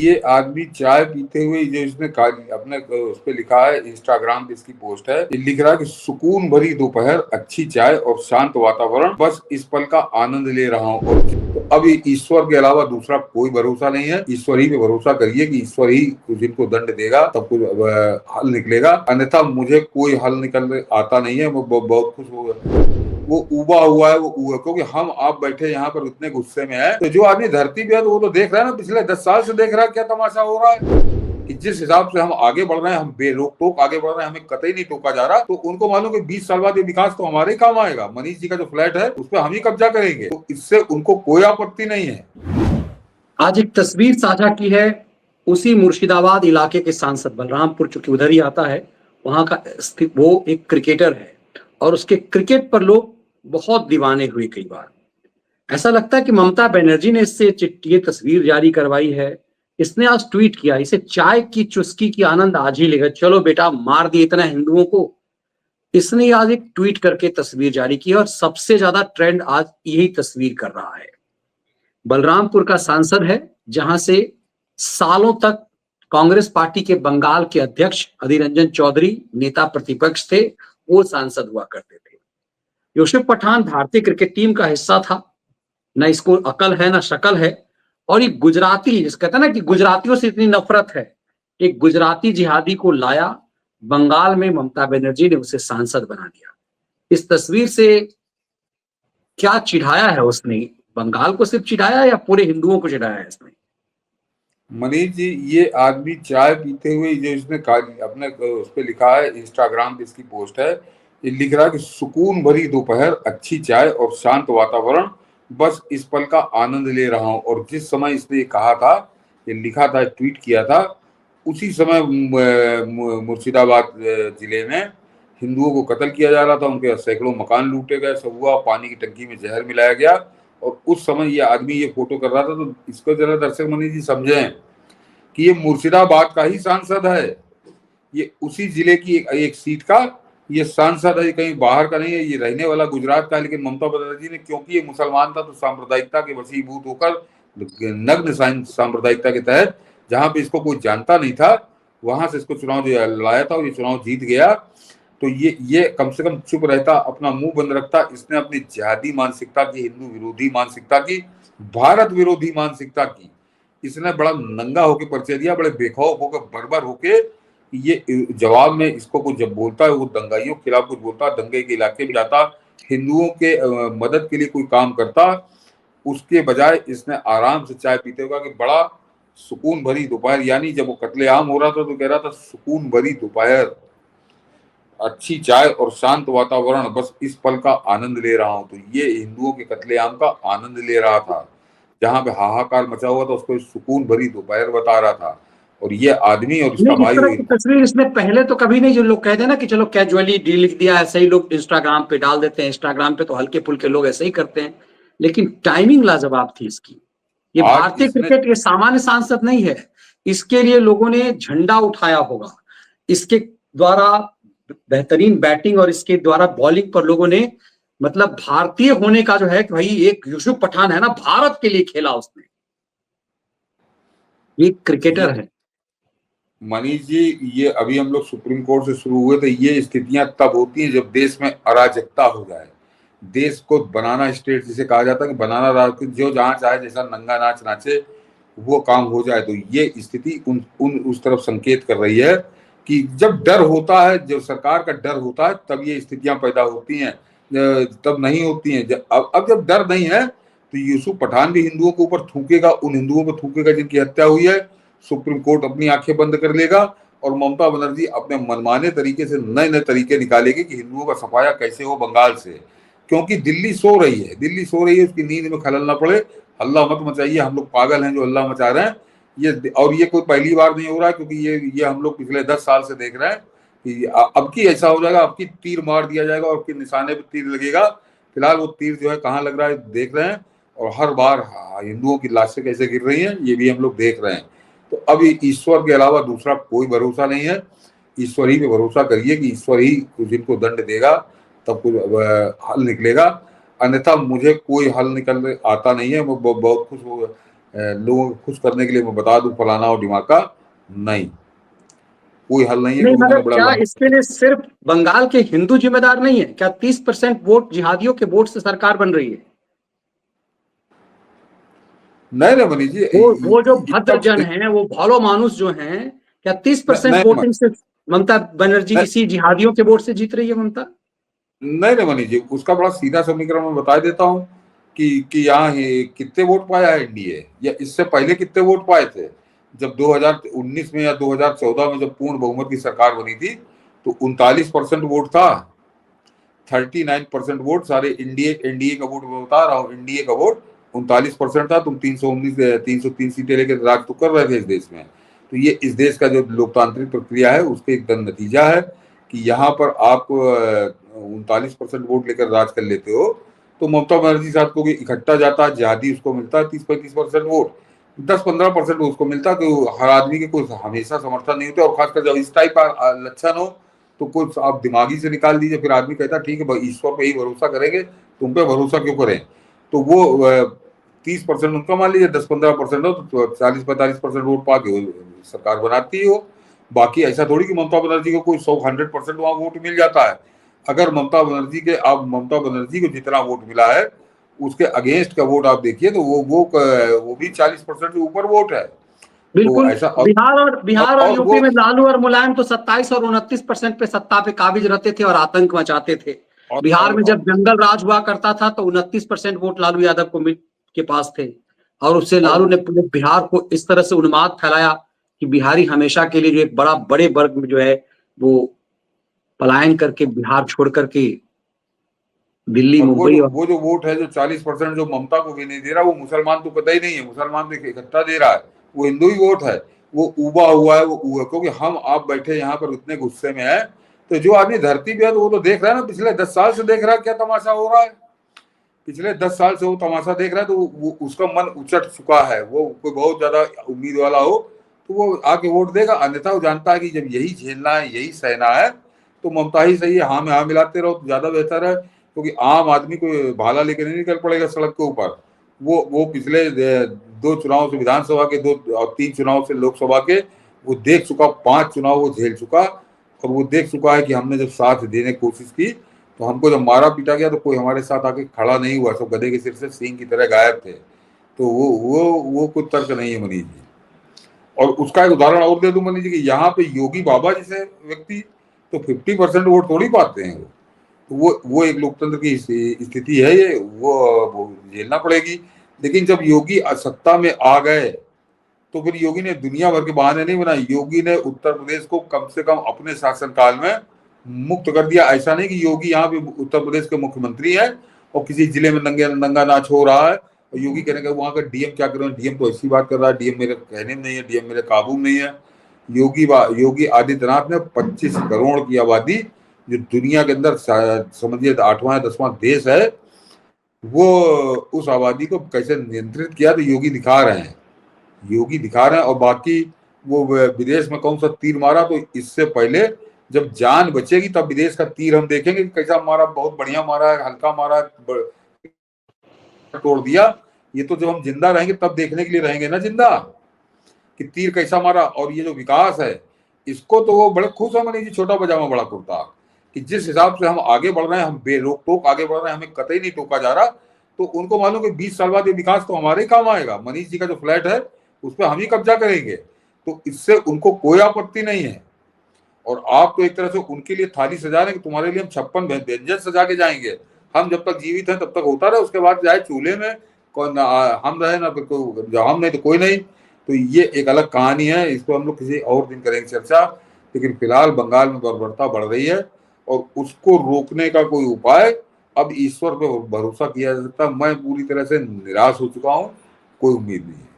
ये आदमी चाय पीते हुए जो इसने अपने उस पे लिखा है, इंस्टाग्राम पे इसकी पोस्ट है, ये लिख रहा है कि सुकून भरी दोपहर, अच्छी चाय और शांत वातावरण, बस इस पल का आनंद ले रहा हूँ। और तो अब ईश्वर के अलावा दूसरा कोई भरोसा नहीं है। ईश्वर ही पे भरोसा करिए कि ईश्वर ही जिनको दंड देगा तब कुछ हल निकलेगा, अन्यथा मुझे कोई हल निकल आता नहीं है। वो बहुत खुश हो गया, वो उबा हुआ है, वो उबा, क्योंकि हम आप बैठे यहाँ पर इतने गुस्से में है, तो जो आदमी धरती पे है तो वो तो देख रहा है ना, पिछले 10 साल से देख रहा है क्या तमाशा हो रहा है कि जिस हिसाब से हम आगे बढ़ रहे हैं, हम बेरोक टोक आगे बढ़ रहे हैं, हमें कतई नहीं टोका जा रहा। तो उनको मालूम कि 20 साल बाद ये विकास तो हमारे ही काम आएगा। मनीष जी का जो फ्लैट है उस पर हम ही कब्जा करेंगे, तो इससे उनको कोई आपत्ति नहीं है। आज एक तस्वीर साझा की है उसी मुर्शिदाबाद इलाके के सांसद, बलरामपुर चूंकि उधर ही आता है, वहां का वो एक क्रिकेटर है और उसके क्रिकेट पर लोग बहुत दीवाने हुए। कई बार ऐसा लगता है कि ममता बनर्जी ने इससे ये तस्वीर जारी करवाई है। इसने आज ट्वीट किया, इसे चाय की चुस्की की आनंद आज ही लेगा, चलो बेटा मार दिए इतना हिंदुओं को। इसने आज एक ट्वीट करके तस्वीर जारी की और सबसे ज्यादा ट्रेंड आज यही तस्वीर कर रहा है। बलरामपुर का सांसद है जहां से सालों तक कांग्रेस पार्टी के बंगाल के अध्यक्ष अधीर रंजन चौधरी नेता प्रतिपक्ष थे, वो सांसद हुआ करते थे। यूसुफ पठान भारतीय क्रिकेट टीम का हिस्सा था, न इसको अकल है न शकल है। और ये गुजराती, जिस कहते हैं ना कि गुजरातियों से इतनी नफरत है, एक गुजराती जिहादी को लाया बंगाल में, ममता बनर्जी ने उसे सांसद बना दिया। इस तस्वीर से क्या चिढ़ाया है उसने? बंगाल को सिर्फ चिढ़ाया या पूरे हिंदुओं को चिढ़ाया है इसने? मनीष जी, ये आदमी चाय पीते हुए जो इसने अपने उस पे लिखा है, इंस्टाग्राम पे इसकी पोस्ट है, ये लिख रहा है कि सुकून भरी दोपहर, अच्छी चाय और शांत वातावरण, बस इस पल का आनंद ले रहा हूँ। और जिस समय इसने ये कहा था, ये लिखा था, ट्वीट किया था, उसी समय मुर्शिदाबाद जिले में हिंदुओं को कत्ल किया जा रहा था, उनके सैकड़ों मकान लूटे गए, सब हुआ, पानी की टंकी में जहर मिलाया गया। और उस समय ये आदमी ये फोटो कर रहा था। तो इसको जरा दर्शक मनीष जी समझें कि ये मुर्शिदाबाद का ही सांसद है, ये उसी जिले की एक सीट का ये सांसद है, कहीं बाहर का नहीं है। ये रहने वाला गुजरात का है, लेकिन ममता बनर्जी ने, क्योंकि ये मुसलमान था, तो सांप्रदायिकता के वशीभूत होकर नग्न सांप्रदायिकता के तहत, जहां पे इसको कोई जानता नहीं था, वहां से इसको चुनाव लाया था और ये चुनाव जीत गया। तो ये कम से कम चुप रहता, अपना मुंह बंद रखता। इसने अपनी जिहादी मानसिकता की, हिंदू विरोधी मानसिकता की, भारत विरोधी मानसिकता की, इसने बड़ा नंगा होकर परिचय दिया, बड़े बेखौफ होकर, बर्बर होके। ये जवाब में इसको कुछ जब बोलता है, वो दंगाइयों के खिलाफ कुछ बोलता, दंगे के इलाके में जाता, हिंदुओं के मदद के लिए कोई काम करता, उसके बजाय इसने आराम से चाय पीते हुए कि बड़ा सुकून भरी दोपहर, यानी जब वो कत्लेआम हो रहा था तो कह रहा था सुकून भरी दोपहर, अच्छी चाय और शांत वातावरण, बस इस पल का आनंद ले रहा हूं। तो ये हिंदुओं के कत्लेआम का आनंद ले रहा था, जहां पे हाहाकार मचा हुआ था, उसको सुकून भरी दोपहर बता रहा था। और ये आदमी और इसका नहीं, इस भाई तरह की तस्वीर इसने पहले तो कभी नहीं। जो लोग कहते हैं ना कि चलो कैजुअली डी लिख दिया, ऐसे ही लोग इंस्टाग्राम पे डाल देते हैं। इंस्टाग्राम पे तो हल्के फुल्के लोग ऐसे ही करते हैं, लेकिन टाइमिंग लाजवाब थी इसकी। ये आज भारतीय इसने क्रिकेट ये सामान्य सांसद नहीं है, इसके लिए लोगों ने झंडा उठाया होगा। इसके द्वारा बेहतरीन बैटिंग और इसके द्वारा बॉलिंग पर लोगों ने, मतलब भारतीय होने का जो है कि भाई एक यूसुफ पठान है ना, भारत के लिए खेला उसने, ये क्रिकेटर ये है। मनीष जी, ये अभी हम लोग सुप्रीम कोर्ट से शुरू हुए थे। ये स्थितियां तब होती हैं जब देश में अराजकता हो जाए, देश को बनाना स्टेट जिसे कहा जाता है कि बनाना राज, जो जहां चाहे जैसा नंगा नाच नाचे, वो काम हो जाए। तो ये स्थिति उन उस तरफ संकेत कर रही है कि जब डर होता है, जब सरकार का डर होता है, तब ये स्थितियां पैदा होती हैं, तब नहीं होती हैं। अब जब डर नहीं है तो यूसुफ पठान भी हिंदुओं के ऊपर थूकेगा, उन हिंदुओं को थूकेगा जिनकी हत्या हुई है। सुप्रीम कोर्ट अपनी आंखें बंद कर लेगा और ममता बनर्जी अपने मनमाने तरीके से नए नए तरीके निकालेगी कि हिंदुओं का सफाया कैसे हो बंगाल से। क्योंकि दिल्ली सो रही है, दिल्ली सो रही है, उसकी नींद में खलल ना पड़े। हल्ला मत मचाइए, हम लोग पागल हैं जो हल्ला मचा रहे हैं। और ये कोई पहली बार नहीं हो रहा है, क्योंकि ये हम लोग पिछले 10 साल से देख रहे हैं कि अब की ऐसा हो जाएगा, अब की तीर मार दिया जाएगा और के निशाने पे तीर लगेगा। फिलहाल वो तीर जो है कहाँ लग रहा है देख रहे हैं, और हर बार हिंदुओं की लाशें कैसे गिर रही हैं ये भी हम लोग देख रहे हैं। तो अब ईश्वर के अलावा दूसरा कोई भरोसा नहीं है। ईश्वर ही पे भरोसा करिए कि ईश्वर ही जिनको दंड देगा तब कुछ हल निकलेगा, अन्यथा मुझे कोई हल निकल आता नहीं है। वो बहुत खुश हो गया, लोगों को खुश करने के लिए मैं बता दूं फलाना और ढिमाका, नहीं, कोई हल नहीं है, नहीं, क्योंकि मैंने मतलब बड़ा क्या लंबा। इसके लिए सिर्फ बंगाल के हिंदू जिम्मेदार नहीं है? क्या 30% वोट जिहादियों के वोट से सरकार बन रही है? नहीं नहीं मनीष जी, वो जो भद्र इतना जन है, वो भलो मानुस जो हैं, क्या 30% नहीं वोटिंग से ममता बनर्जी नहीं इसी जिहादियों के वोट से जीत रही है ममता? नहीं नहीं मनीष जी, उसका बड़ा सीधा समीकरण मैं बता देता हूँ कि यहाँ कितने वोट पाया है एनडीए, या इससे पहले कितने वोट पाए थे। जब 2019 में या 2014 में जब पूर्ण बहुमत की सरकार बनी थी, तो 39% वोट था। 39% वोट सारे एनडीए एनडीए का वोट मैं बता रहा हूँ, एनडीए का वोट 39% था। तुम 303 सीटें लेकर राज तो कर रहे थे इस देश में। तो ये इस देश का जो लोकतांत्रिक प्रक्रिया है उसका एक नतीजा है कि यहाँ पर आप 39% वोट लेकर राज कर लेते हो, तो ममता बनर्जी साहब को इकट्ठा जाता है जिहादी, उसको मिलता है 30-35% वोट, 10-15% उसको मिलता। तो हर आदमी के कोई हमेशा समर्थन नहीं होते, और खासकर जब इस टाइप का लक्षण हो तो कुछ आप दिमागी से निकाल दीजिए, फिर आदमी कहता ठीक है भाई ईश्वर पे ही भरोसा करेंगे, तुम पे भरोसा क्यों करें। तो वो 30% उनका मान लीजिए, 10-15% हो तो 40-45% वोट पा के सरकार बनाती हो। बाकी ऐसा थोड़ी कि ममता बनर्जी को कोई 100% वहां वोट मिल जाता है। अगर ममता बनर्जी को जितना वोट मिला है उसके अगेंस्ट का वोट आप देखिए, तो वो भी 40% से ऊपर वोट है। तो बिल्कुल। ऐसा बिहार और और यूपी वो में लालू और मुलायम तो 27 और 29% पे सत्ता पे काबिज रहते थे और आतंक मचाते थे। और बिहार और, में जब और, जंगल राज हुआ करता था तो 29% वोट लालू यादव के पास थे, और उससे लालू और ने पूरे बिहार को इस तरह से उन्माद फैलाया कि बिहारी हमेशा के लिए जो एक बड़े वर्ग में जो है वो पलायन करके बिहार छोड़ करके दिल्ली, और मुंबई और वो जो वोट है, जो 40% जो ममता को भी नहीं दे रहा, वो मुसलमान तो पता ही नहीं है, मुसलमान तो इकट्ठा दे रहा है, वो हिंदू ही वोट है। वो उबा हुआ है, क्योंकि हम आप बैठे यहाँ पर इतने गुस्से में है, तो जो आदमी धरती पे है तो वो तो देख रहा है ना, पिछले 10 साल से देख रहा है क्या तमाशा हो रहा है। पिछले 10 साल से वो तमाशा देख रहा है, तो उसका मन उचट चुका है। वो कोई बहुत ज्यादा उम्मीद वाला हो तो वो आके वोट देगा, अन्यथा वो जानता है कि जब यही झेलना है, यही सहना है, तो ममता ही सही है। हाँ में हाँ मिलाते रहो तो ज्यादा बेहतर है, क्योंकि आम आदमी को भाला लेकर नहीं निकल पड़ेगा सड़क के ऊपर। वो पिछले 2 चुनाव से विधानसभा के, 2 और 3 चुनाव से लोकसभा के, वो देख चुका, 5 चुनाव वो झेल चुका, और वो देख चुका है कि हमने जब साथ देने की कोशिश की तो हमको जब मारा पीटा गया तो कोई हमारे साथ आके खड़ा नहीं हुआ, सब गधे के सिर से सींग की तरह गायब थे। तो वो कुछ तर्क नहीं है मनीष जी। और उसका एक उदाहरण और दे दूं मनीष जी कि यहाँ पे योगी बाबा जैसे व्यक्ति तो 50% वोट थोड़ी पाते हैं। तो वो एक लोकतंत्र की स्थिति है, ये वो झेलना पड़ेगी। लेकिन जब योगी सत्ता में आ गए तो फिर योगी ने दुनिया भर के बहाने नहीं बनाए। योगी ने उत्तर प्रदेश को कम से कम अपने शासनकाल में मुक्त कर दिया। ऐसा नहीं कि योगी यहाँ पे उत्तर प्रदेश के मुख्यमंत्री है और किसी जिले में नंगा नाच हो रहा है और योगी कहने का वहां का डीएम क्या कर रहे हैं, डीएम तो ऐसी बात कर रहा है, डीएम मेरे कहने में नहीं है, डीएम मेरे काबू में नहीं है। योगी आदित्यनाथ ने 25 करोड़ की आबादी, जो दुनिया के अंदर समझिए 8वां या 10वां देश है, वो उस आबादी को कैसे नियंत्रित किया, तो योगी दिखा रहे हैं। योगी दिखा रहे हैं। और बाकी वो विदेश में कौन सा तीर मारा, तो इससे पहले जब जान बचेगी तब विदेश का तीर हम देखेंगे कि कैसा मारा, बहुत बढ़िया मारा है, हल्का मारा है, तोड़ दिया। ये तो जब हम जिंदा रहेंगे तब देखने के लिए रहेंगे ना जिंदा, कि तीर कैसा मारा। और ये जो विकास है, इसको तो वो बड़े खुश है मनीष जी, छोटा पजामा बड़ा कुर्ता, कि जिस हिसाब से हम आगे बढ़ रहे हैं, हम बेरोक टोक आगे बढ़ रहे हैं, हमें कतई नहीं टोका जा रहा। तो उनको मालूम कि 20 साल बाद ये विकास तो हमारे ही काम आएगा। मनीष जी का जो फ्लैट है उस पर हम ही कब्जा करेंगे, तो इससे उनको कोई आपत्ति नहीं है। और आप तो एक तरह से उनके लिए थाली सजा रहे हैं कि तुम्हारे लिए हम 56 व्यंजन सजा के जाएंगे। हम जब तक जीवित हैं तब तक होता रहे, उसके बाद चाहे चूल्हे में कौन हम रहे ना, फिर हम नहीं तो कोई नहीं। तो ये एक अलग कहानी है, इस पर हम लोग किसी और दिन करेंगे चर्चा। लेकिन फिलहाल बंगाल में बर्बरता बढ़ रही है और उसको रोकने का कोई उपाय अब ईश्वर पे भरोसा किया जा सकता है। मैं पूरी तरह से निराश हो चुका हूँ, कोई उम्मीद नहीं है।